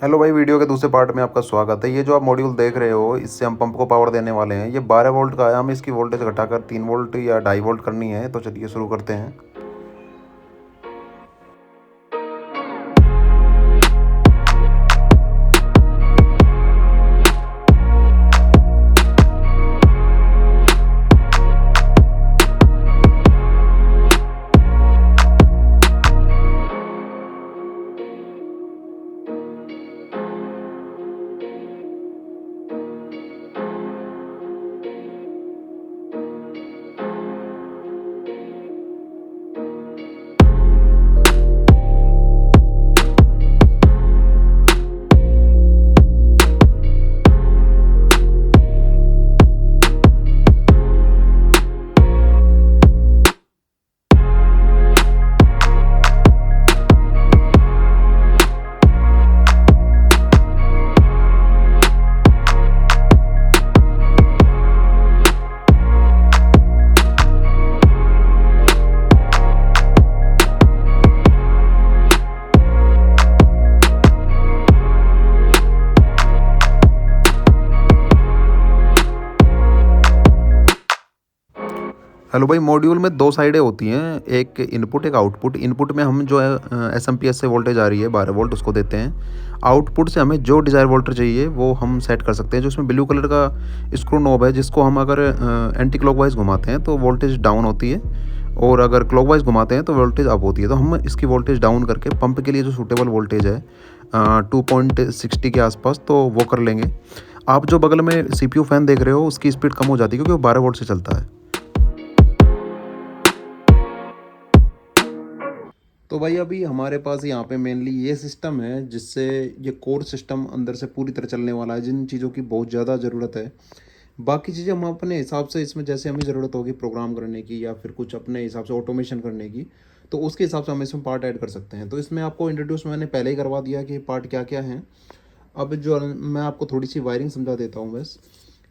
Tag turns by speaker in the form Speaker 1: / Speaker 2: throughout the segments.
Speaker 1: Hello भाई, video के दूसरे पार्ट में आपका स्वागत है। ये जो आप मॉड्यूल देख रहे हो, इससे हम पंप को पावर देने वाले हैं। ये 12 वोल्ट का है। हमें इसकी वोल्टेज घटाकर 3 वोल्ट या 2.5 वोल्ट करनी है। तो चलिए शुरू करते हैं। हेलो भाई, मॉड्यूल में दो साइडें होती हैं, एक इनपुट एक आउटपुट। इनपुट में हम जो है एसएमपीएस से वोल्टेज आ रही है 12 वोल्ट, उसको देते हैं। आउटपुट से हमें जो डिज़ायर वोल्टेज चाहिए वो हम सेट कर सकते हैं। जो इसमें ब्लू कलर का स्क्रू नॉब है, जिसको हम अगर एंटी क्लॉकवाइज घुमाते हैं तो वोल्टेज डाउन होती है, और अगर क्लॉकवाइज घुमाते हैं तो वोल्टेज अप होती है। तो हम इसकी वोल्टेज डाउन करके पंप के लिए जो सूटेबल वोल्टेज है 2.60 के आसपास, तो वो कर लेंगे। आप जो बगल में सीपीयू फ़ैन देख रहे हो, उसकी स्पीड कम हो जाती है क्योंकि वो 12 वोल्ट से चलता है। तो भाई अभी हमारे पास यहाँ पे मेनली ये सिस्टम है, जिससे ये कोर सिस्टम अंदर से पूरी तरह चलने वाला है, जिन चीज़ों की बहुत ज़्यादा ज़रूरत है। बाकी चीज़ें हम अपने हिसाब से इसमें, जैसे हमें ज़रूरत होगी प्रोग्राम करने की या फिर कुछ अपने हिसाब से ऑटोमेशन करने की, तो उसके हिसाब से हम इसमें पार्ट ऐड कर सकते हैं। तो इसमें आपको इंट्रोड्यूस मैंने पहले ही करवा दिया कि पार्ट क्या क्या हैं। अब जो मैं आपको थोड़ी सी वायरिंग समझा देता हूँ बस।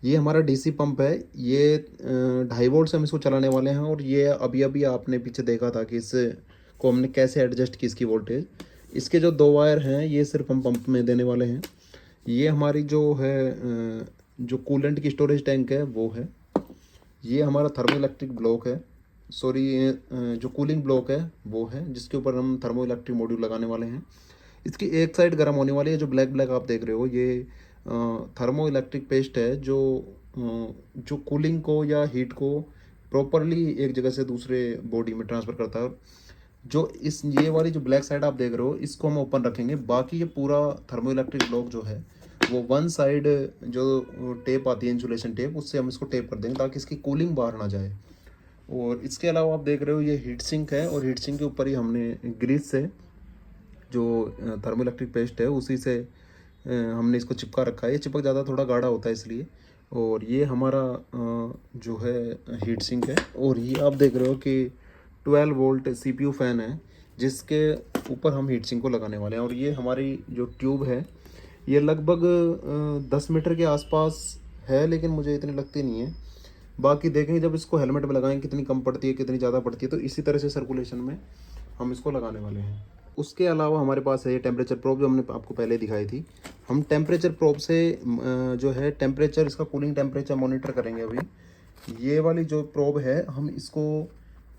Speaker 1: ये हमारा डीसी पंप है। ये 2.5 वोल्ट से हम इसको चलाने वाले हैं, और ये अभी अभी आपने पीछे देखा था कि इससे को हमने कैसे एडजस्ट की इसकी वोल्टेज। इसके जो दो वायर हैं, ये सिर्फ हम पंप में देने वाले हैं। ये हमारी जो है जो कूलेंट की स्टोरेज टैंक है वो है। ये हमारा थर्मो इलेक्ट्रिक ब्लॉक है, सॉरी जो कूलिंग ब्लॉक है वो है, जिसके ऊपर हम थर्मो इलेक्ट्रिक मॉड्यूल लगाने वाले हैं। इसकी एक साइड गर्म होने वाली है। जो ब्लैक ब्लैक आप देख रहे हो, ये थर्मो इलेक्ट्रिक पेस्ट है, जो कूलिंग को या हीट को प्रॉपरली एक जगह से दूसरे बॉडी में ट्रांसफ़र करता है। जो ये वाली जो ब्लैक साइड आप देख रहे हो, इसको हम ओपन रखेंगे। बाकी ये पूरा थर्मो इलेक्ट्रिक ब्लॉक जो है, वो वन साइड जो टेप आती है इंसुलेशन टेप, उससे हम इसको टेप कर देंगे ताकि इसकी कूलिंग बाहर ना जाए। और इसके अलावा आप देख रहे हो, ये हीट सिंक है, और हीट सिंक के ऊपर ही हमने ग्रीस से जो थर्मो इलेक्ट्रिक पेस्ट है उसी से हमने इसको चिपका रखा है। ये चिपक ज़्यादा थोड़ा गाढ़ा होता है इसलिए। और ये हमारा जो है हीट सिंक है। और ये आप देख रहे हो कि 12 वोल्ट सीपीयू फ़ैन है, जिसके ऊपर हम हीट सिंक को लगाने वाले हैं। और ये हमारी जो ट्यूब है, ये लगभग 10 मीटर के आसपास है, लेकिन मुझे इतनी लगती नहीं है। बाकी देखेंगे जब इसको हेलमेट में लगाएंगे कितनी कम पड़ती है कितनी ज़्यादा पड़ती है। तो इसी तरह से सर्कुलेशन में हम इसको लगाने वाले हैं। उसके अलावा हमारे पास है ये टेम्परेचर प्रोब, जो हमने आपको पहले दिखाई थी। हम टेम्परेचर प्रोब से जो है टेम्परेचर, इसका कूलिंग टेम्परेचर मॉनिटर करेंगे। अभी ये वाली जो प्रोब है, हम इसको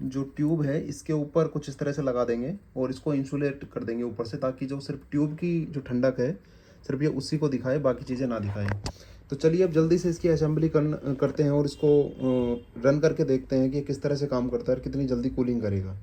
Speaker 1: जो ट्यूब है इसके ऊपर कुछ इस तरह से लगा देंगे और इसको इंसुलेट कर देंगे ऊपर से, ताकि जो सिर्फ ट्यूब की जो ठंडक है सिर्फ ये उसी को दिखाए, बाकी चीज़ें ना दिखाएं। तो चलिए अब जल्दी से इसकी असेंबली करते हैं और इसको रन करके देखते हैं कि किस तरह से काम करता है और कितनी जल्दी कूलिंग करेगा।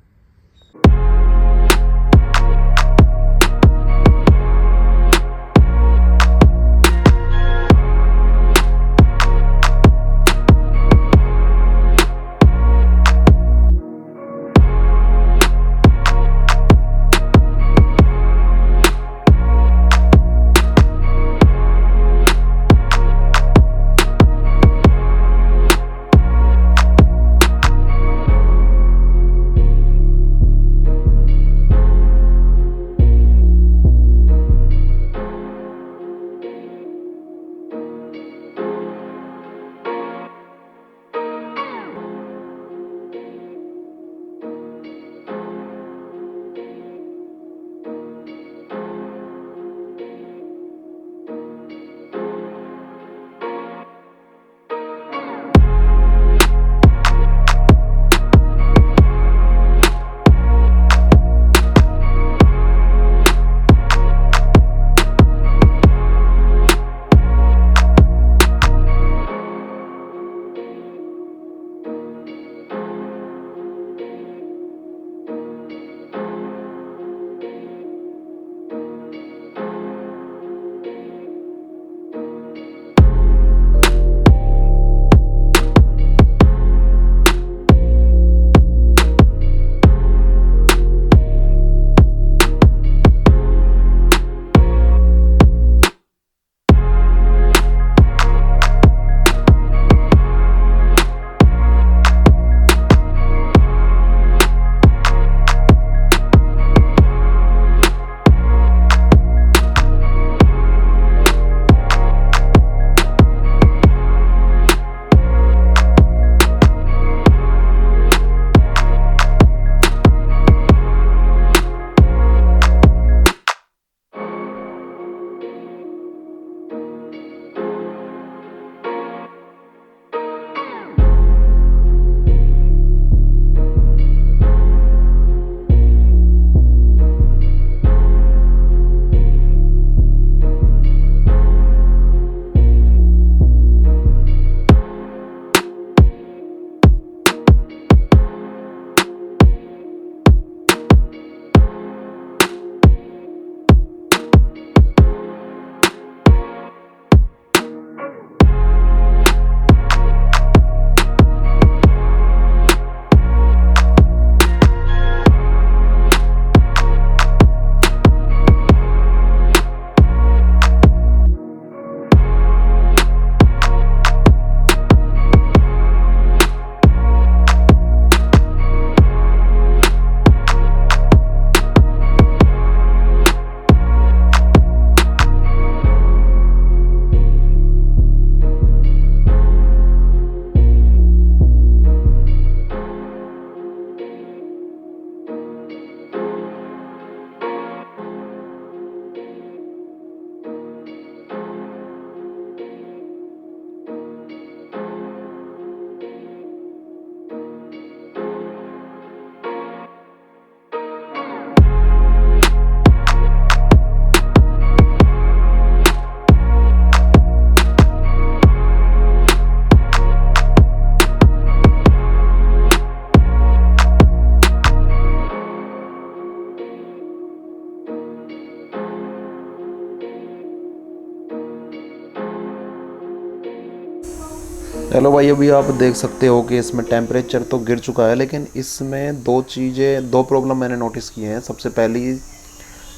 Speaker 1: हेलो भाई, अभी आप देख सकते हो कि इसमें टेम्परेचर तो गिर चुका है, लेकिन इसमें दो प्रॉब्लम मैंने नोटिस की हैं। सबसे पहली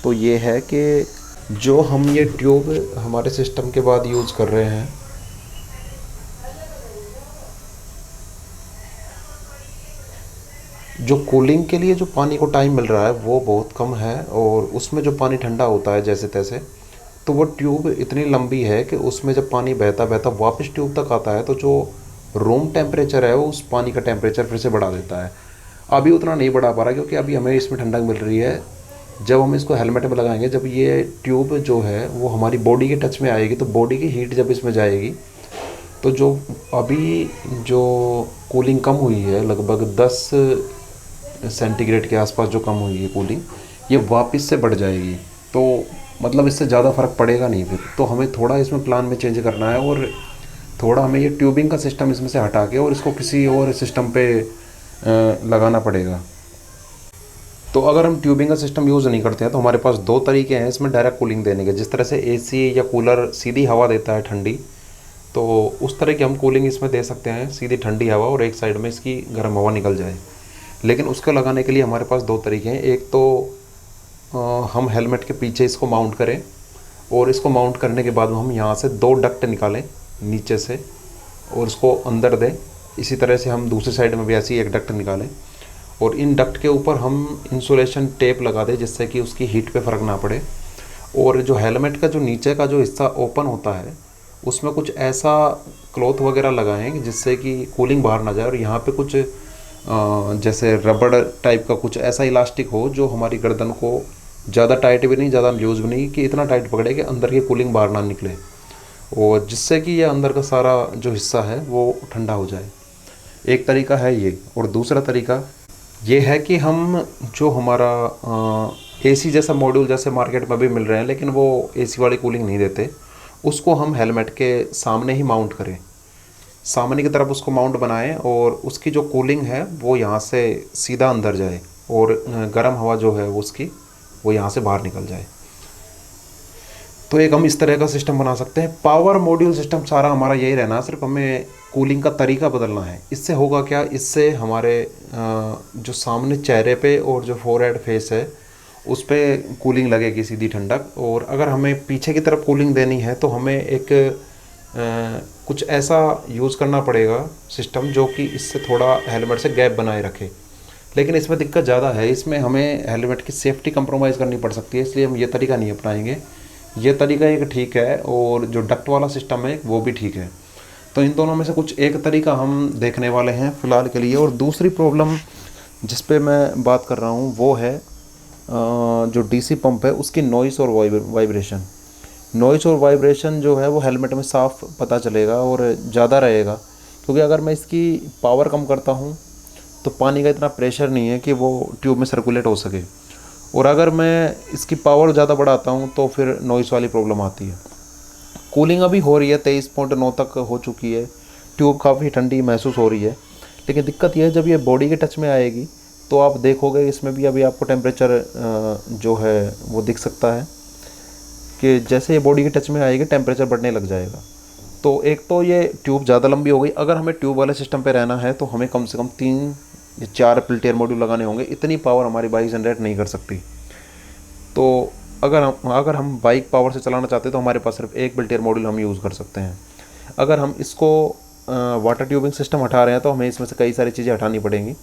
Speaker 1: तो ये है कि जो हम ये ट्यूब हमारे सिस्टम के बाद यूज़ कर रहे हैं, जो कूलिंग के लिए जो पानी को टाइम मिल रहा है वो बहुत कम है, और उसमें जो पानी ठंडा होता है जैसे तैसे, तो वो ट्यूब इतनी लंबी है कि उसमें जब पानी बहता बहता वापस ट्यूब तक आता है तो जो रूम टेम्परेचर है वो उस पानी का टेम्परेचर फिर से बढ़ा देता है। अभी उतना नहीं बढ़ा पा रहा क्योंकि अभी हमें इसमें ठंडक मिल रही है। जब हम इसको हेलमेट में लगाएंगे, जब ये ट्यूब जो है वो हमारी बॉडी के टच में आएगी, तो बॉडी की हीट जब इसमें जाएगी तो जो अभी जो कूलिंग कम हुई है, लगभग 10 सेंटीग्रेड के आसपास जो कम हुई है कूलिंग, ये वापस से बढ़ जाएगी। तो मतलब इससे ज़्यादा फ़र्क पड़ेगा नहीं फिर। तो हमें थोड़ा इसमें प्लान में चेंज करना है, और थोड़ा हमें ये ट्यूबिंग का सिस्टम इसमें से हटा के और इसको किसी और सिस्टम पे लगाना पड़ेगा। तो अगर हम ट्यूबिंग का सिस्टम यूज़ नहीं करते हैं तो हमारे पास दो तरीके हैं इसमें डायरेक्ट कूलिंग देने के। जिस तरह से एसी या कूलर सीधी हवा देता है ठंडी, तो उस तरह की हम कूलिंग इसमें दे सकते हैं, सीधी ठंडी हवा और एक साइड में इसकी गर्म हवा निकल जाए। लेकिन उसको लगाने के लिए हमारे पास दो तरीके हैं। एक तो हम हेलमेट के पीछे इसको माउंट करें, और इसको माउंट करने के बाद हम यहाँ से दो डक्ट निकालें नीचे से और इसको अंदर दें। इसी तरह से हम दूसरी साइड में भी ऐसी एक डक्ट निकालें, और इन डक्ट के ऊपर हम इंसुलेशन टेप लगा दें जिससे कि उसकी हीट पे फ़र्क ना पड़े। और जो हेलमेट का जो नीचे का जो हिस्सा ओपन होता है उसमें कुछ ऐसा क्लॉथ वगैरह लगाएं जिससे कि कूलिंग बाहर ना जाए, और यहाँ पे कुछ जैसे रबड़ टाइप का कुछ ऐसा इलास्टिक हो जो हमारी गर्दन को ज़्यादा टाइट भी नहीं, ज़्यादा लूज भी नहीं, कि इतना टाइट पकड़े कि अंदर की कूलिंग बाहर ना निकले, और जिससे कि ये अंदर का सारा जो हिस्सा है वो ठंडा हो जाए। एक तरीका है ये। और दूसरा तरीका ये है कि हम जो हमारा एसी जैसा मॉड्यूल जैसे मार्केट में भी मिल रहे हैं, लेकिन वो एसी वाली कूलिंग नहीं देते, उसको हम हेलमेट के सामने ही माउंट करें, सामने की तरफ उसको माउंट बनाएं, और उसकी जो कूलिंग है वो यहाँ से सीधा अंदर जाए, और गर्म हवा जो है उसकी वो यहाँ से बाहर निकल जाए। तो एक हम इस तरह का सिस्टम बना सकते हैं। पावर मॉड्यूल सिस्टम सारा हमारा यही रहना, सिर्फ हमें कूलिंग का तरीका बदलना है। इससे होगा क्या, इससे हमारे जो सामने चेहरे पे और जो फोरहेड फेस है उस पर कूलिंग लगेगी, सीधी ठंडक। और अगर हमें पीछे की तरफ कूलिंग देनी है तो हमें एक कुछ ऐसा यूज़ करना पड़ेगा सिस्टम जो कि इससे थोड़ा हेलमेट से गैप बनाए रखे। लेकिन इसमें दिक्कत ज़्यादा है, इसमें हमें हेलमेट की सेफ्टी कंप्रोमाइज़ करनी पड़ सकती है, इसलिए हम ये तरीका नहीं अपनाएंगे। ये तरीका एक ठीक है, और जो डक्ट वाला सिस्टम है वो भी ठीक है। तो इन दोनों में से कुछ एक तरीका हम देखने वाले हैं फ़िलहाल के लिए। और दूसरी प्रॉब्लम जिस पे मैं बात कर रहा हूँ वो है जो डीसी पंप है उसकी नॉइस और वाइब्रेशन। नॉइस और वाइब्रेशन जो है वो हेलमेट में साफ पता चलेगा और ज़्यादा रहेगा, क्योंकि अगर मैं इसकी पावर कम करता हूँ तो पानी का इतना प्रेशर नहीं है कि वो ट्यूब में सर्कुलेट हो सके, और अगर मैं इसकी पावर ज़्यादा बढ़ाता हूँ तो फिर नॉइस वाली प्रॉब्लम आती है। कूलिंग अभी हो रही है, 23.9 तक हो चुकी है, ट्यूब काफ़ी ठंडी महसूस हो रही है। लेकिन दिक्कत यह है जब ये बॉडी के टच में आएगी तो आप देखोगे इसमें भी अभी आपको टेम्परेचर जो है वो दिख सकता है कि जैसे ये बॉडी के टच में आएगी टेम्परेचर बढ़ने लग जाएगा। तो एक तो ये ट्यूब ज़्यादा लंबी हो गई। अगर हमें ट्यूब वाले सिस्टम पे रहना है तो हमें कम से कम 3 या 4 पेल्टियर मॉड्यूल लगाने होंगे, इतनी पावर हमारी बाइक जनरेट नहीं कर सकती। तो अगर हम बाइक पावर से चलाना चाहते हैं तो हमारे पास सिर्फ एक पेल्टियर मॉड्यूल हम यूज़ कर सकते हैं। अगर हम इसको वाटर ट्यूबिंग सिस्टम हटा रहे हैं तो हमें इसमें से कई सारी चीज़ें हटानी पड़ेंगी।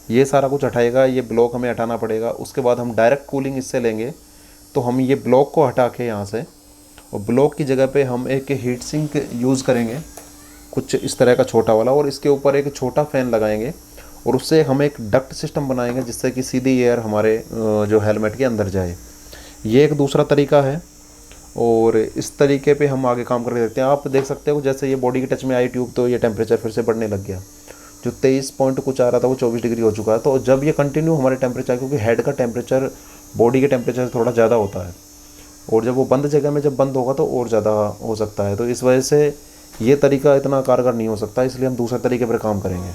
Speaker 1: ये सारा कुछ हटाएगा, ये ब्लॉक हमें हटाना पड़ेगा। उसके बाद हम डायरेक्ट कूलिंग इससे लेंगे, तो हम ये ब्लॉक को हटा के यहाँ से, और ब्लॉक की जगह पे हम एक हीट सिंक यूज़ करेंगे कुछ इस तरह का छोटा वाला, और इसके ऊपर एक छोटा फ़ैन लगाएंगे, और उससे हम एक डक्ट सिस्टम बनाएंगे जिससे कि सीधी एयर हमारे जो हेलमेट के अंदर जाए। ये एक दूसरा तरीका है, और इस तरीके पे हम आगे काम करके देखते हैं। आप देख सकते हो जैसे ये बॉडी के टच में आई ट्यूब तो ये टेम्परेचर फिर से बढ़ने लग गया, जो 23 पॉइंट कुछ आ रहा था वो 24 डिग्री हो चुका है। तो जब ये कंटिन्यू हमारे टेम्परेचर, क्योंकि हेड का टेम्परेचर बॉडी के टेम्परेचर से थोड़ा ज़्यादा होता है, और जब वो बंद जगह में जब बंद होगा तो और ज़्यादा हो सकता है। तो इस वजह से ये तरीका इतना कारगर नहीं हो सकता, इसलिए हम दूसरे तरीके पर काम करेंगे।